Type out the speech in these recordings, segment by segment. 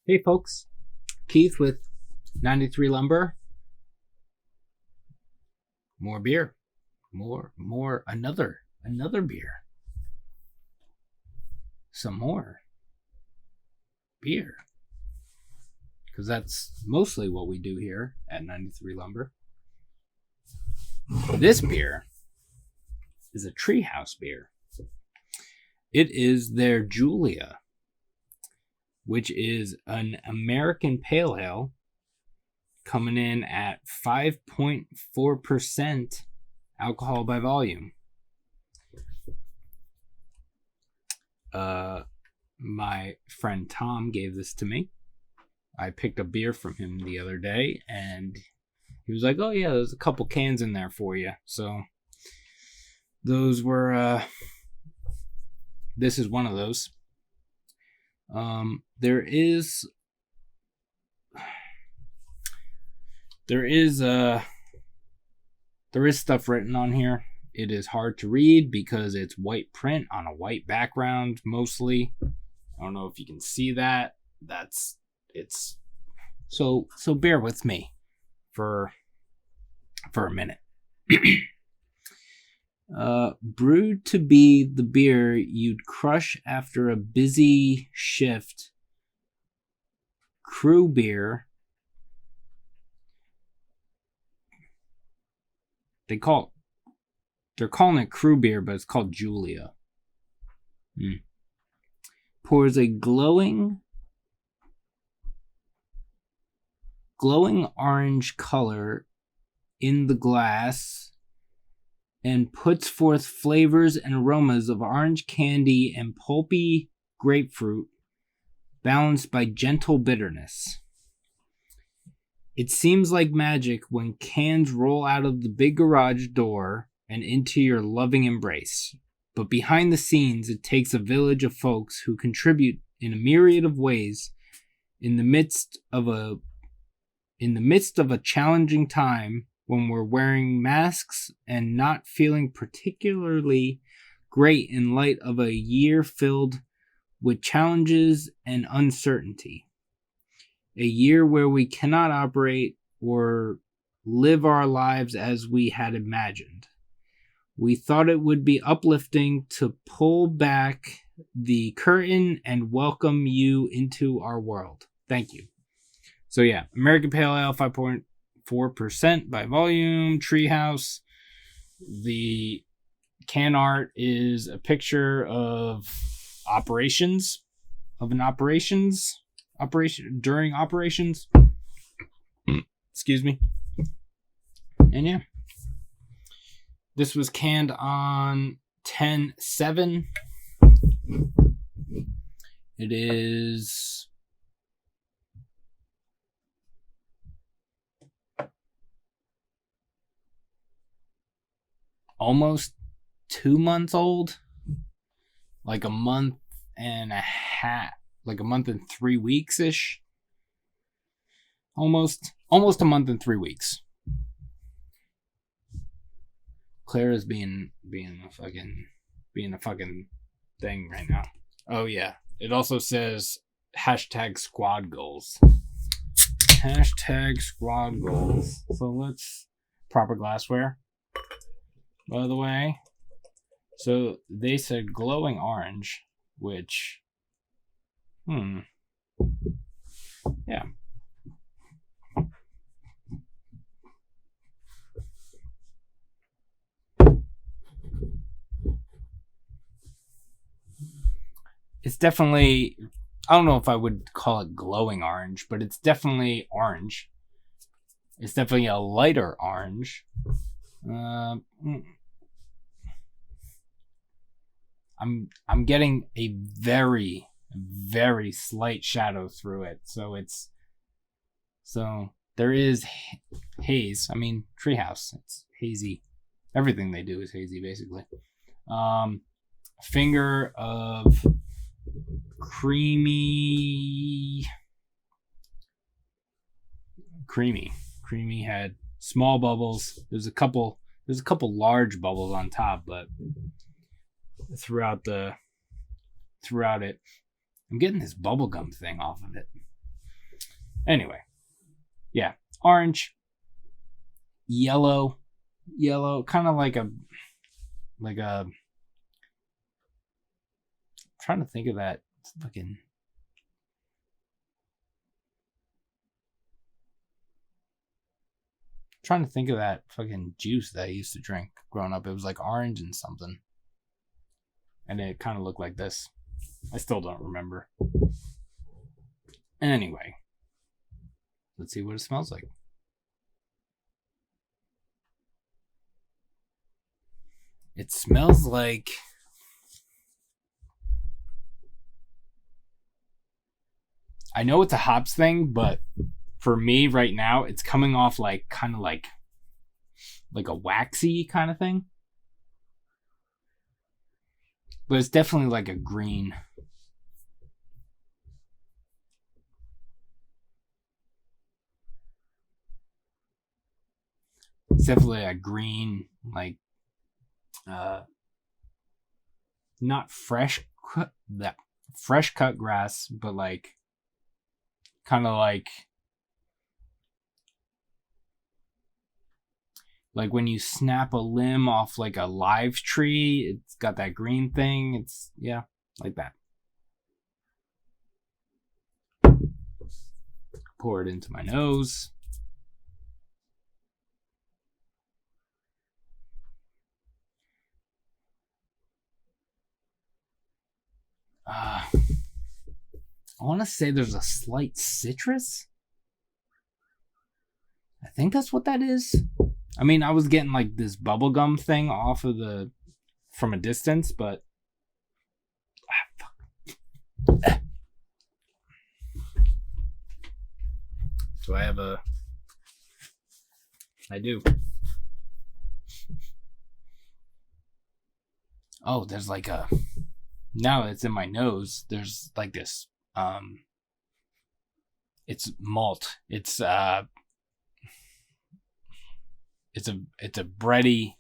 Hey folks, Keith with 93 Lumber. More beer. More, another beer. Some more beer. Because that's mostly what we do here at 93 Lumber. This beer is a Treehouse beer. It is their Julia, which is an American Pale Ale coming in at 5.4% alcohol by volume. My friend Tom gave this to me. I picked a beer from him the other day, and he was like, oh yeah, there's a couple cans in there for you. So those were, this is one of those. There is stuff written on here. It is hard to read because it's white print on a white background mostly. I don't know if you can see that. So bear with me for a minute. Brewed to be the beer you'd crush after a busy shift. Crew beer. They're calling it crew beer, but it's called Julia. Pours a glowing orange color in the glass and puts forth flavors and aromas of orange candy and pulpy grapefruit, balanced by gentle bitterness. It seems like magic when cans roll out of the big garage door and into your loving embrace. But behind the scenes, it takes a village of folks who contribute in a myriad of ways in the midst of a challenging time when we're wearing masks and not feeling particularly great in light of a year filled with challenges and uncertainty. A year where we cannot operate or live our lives as we had imagined. We thought it would be uplifting to pull back the curtain and welcome you into our world. Thank you. So yeah, American Pale Ale, 5.4% by volume, Treehouse. The can art is a picture of during operations. Excuse me. And yeah. This was canned on 10/7. It is almost 2 months old. Like a month and a half. Like a month and 3 weeks-ish. Almost a month and 3 weeks. Clara's being a fucking thing right now. Oh yeah. It also says #squad goals. #squad goals. So let's proper glassware. By the way. So they said glowing orange, which yeah. It's definitely, I don't know if I would call it glowing orange, but it's definitely orange. It's definitely a lighter orange. I'm getting a very, very slight shadow through it. So there is haze. I mean, Treehouse, it's hazy. Everything they do is hazy, basically. Finger of creamy had small bubbles. There's a couple large bubbles on top, but throughout it, I'm getting this bubblegum thing off of it. Anyway, yeah, orange, yellow, kind of like a I'm trying to think of that fucking. Trying to think of that fucking juice that I used to drink growing up. It was like orange and something. And it kind of looked like this. I still don't remember. Anyway, let's see what it smells like. It smells like I know it's a hops thing, but for me right now, it's coming off like kind of like a waxy kind of thing. But it's definitely like a green. It's definitely a green, like not fresh cut grass, but like kind of like when you snap a limb off like a live tree, it's got that green thing. It's like that. Pour it into my nose. I want to say there's a slight citrus. I think that's what that is. I mean, I was getting like this bubblegum thing off of from a distance, but do I have I do. Oh, there's like now it's in my nose. There's like this it's malt. It's a bready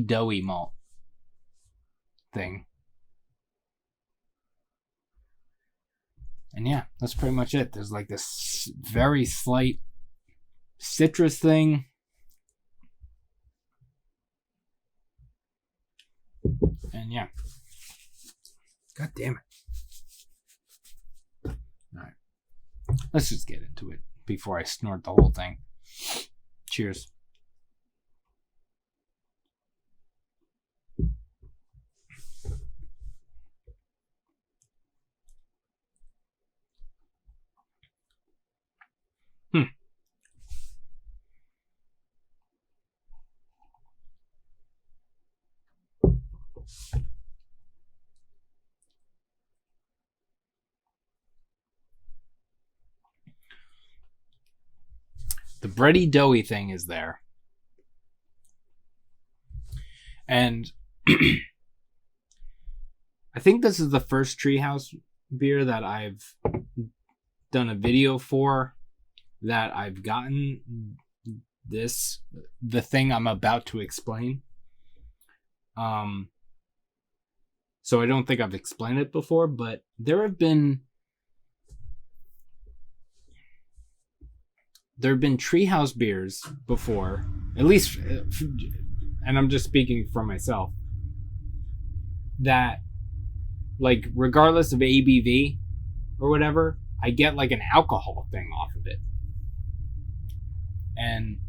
doughy malt thing. And yeah, that's pretty much it. There's like this very slight citrus thing. And yeah. God damn it. Alright. Let's just get into it before I snort the whole thing. Cheers. The bready doughy thing is there. And I think this is the first Treehouse beer that I've done a video for that I've gotten the thing I'm about to explain. So I don't think I've explained it before, but there have been Treehouse beers before, at least, and I'm just speaking for myself, that like regardless of ABV or whatever, I get like an alcohol thing off of it. And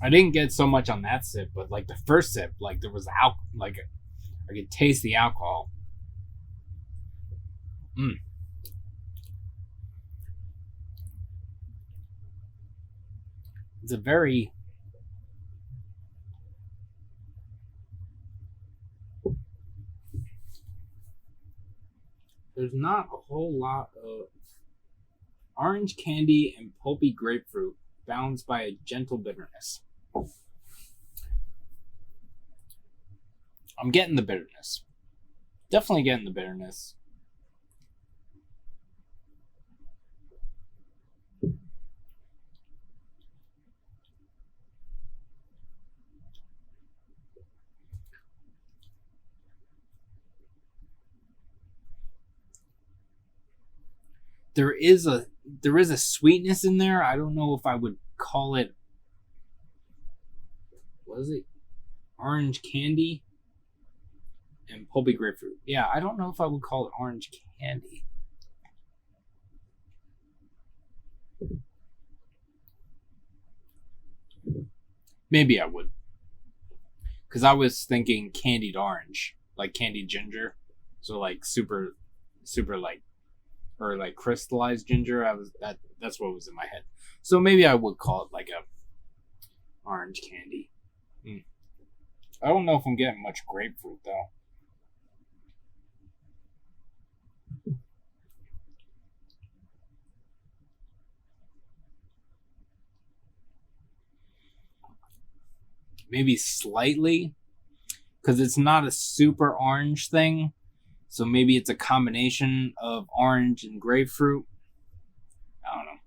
I didn't get so much on that sip, but like the first sip, like there was like I could taste the alcohol. It's a very there's not a whole lot of orange candy and pulpy grapefruit balanced by a gentle bitterness. I'm getting the bitterness. Definitely getting the bitterness. there is a sweetness in there. I don't know if I would call it, what is it? Orange candy and pulpy grapefruit. Yeah, I don't know if I would call it orange candy. Maybe I would. Because I was thinking candied orange, like candied ginger. So like super like, or like crystallized ginger. That's what was in my head. So maybe I would call it like a orange candy. I don't know if I'm getting much grapefruit though. Maybe slightly, because it's not a super orange thing. So maybe it's a combination of orange and grapefruit. I don't know.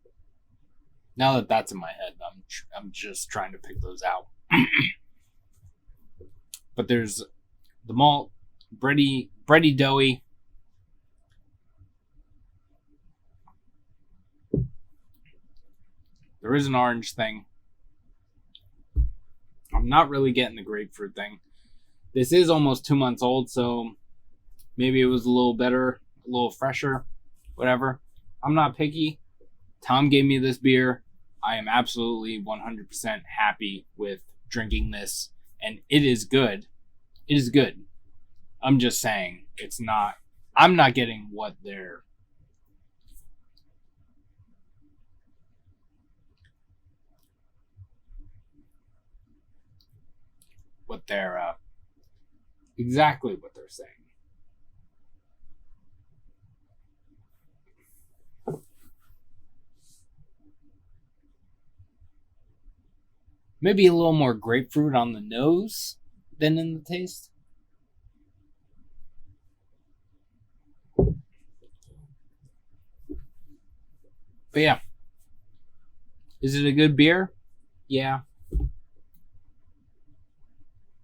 Now that that's in my head, I'm just trying to pick those out. But there's the malt, bready doughy. There is an orange thing. I'm not really getting the grapefruit thing. This is almost 2 months old, so maybe it was a little better, a little fresher, whatever. I'm not picky. Tom gave me this beer. I am absolutely 100% happy with drinking this, and it is good. It is good. I'm just saying, it's not, I'm not getting what they're exactly what they're saying. Maybe a little more grapefruit on the nose than in the taste. But yeah. Is it a good beer? Yeah.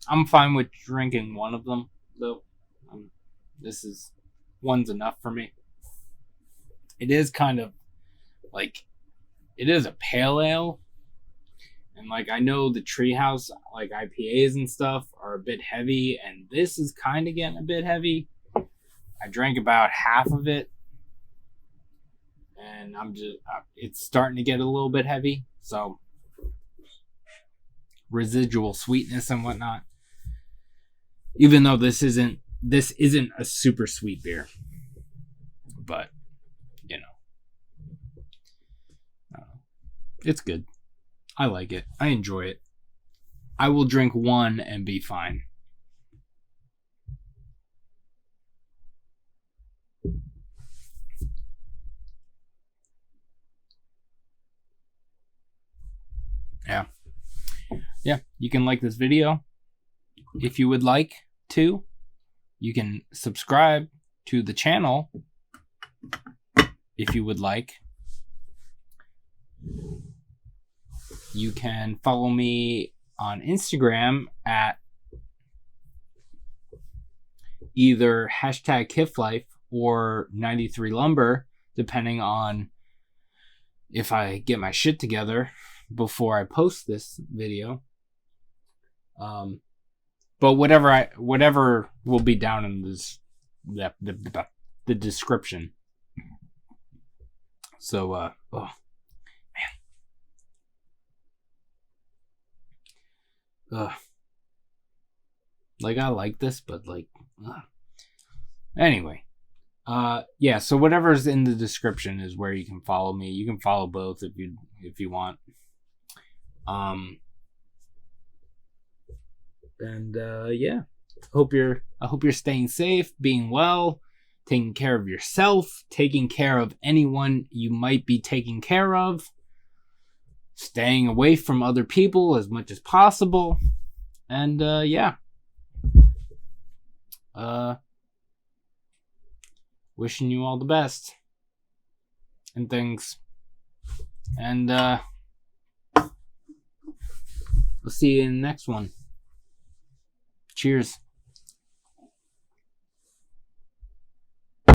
I'm fine with drinking one of them, though. One's enough for me. It is kind of like, it is a pale ale. And like, I know the Treehouse, like IPAs and stuff, are a bit heavy, and this is kind of getting a bit heavy. I drank about half of it, and it's starting to get a little bit heavy. So, residual sweetness and whatnot. Even though this isn't a super sweet beer, but you know, it's good. I like it. I enjoy it. I will drink one and be fine. Yeah, you can like this video if you would like to. You can subscribe to the channel if you would like. You can follow me on Instagram at either #KiffLife or 93lumber, depending on if I get my shit together before I post this video. But whatever will be down in the description. So oh man. Like, I like this, but like anyway. Yeah, so whatever's in the description is where you can follow me. You can follow both if you want. And yeah, I hope you're staying safe, being well, taking care of yourself, taking care of anyone you might be taking care of, staying away from other people as much as possible, and yeah. Wishing you all the best and things, and we'll see you in the next one. Cheers.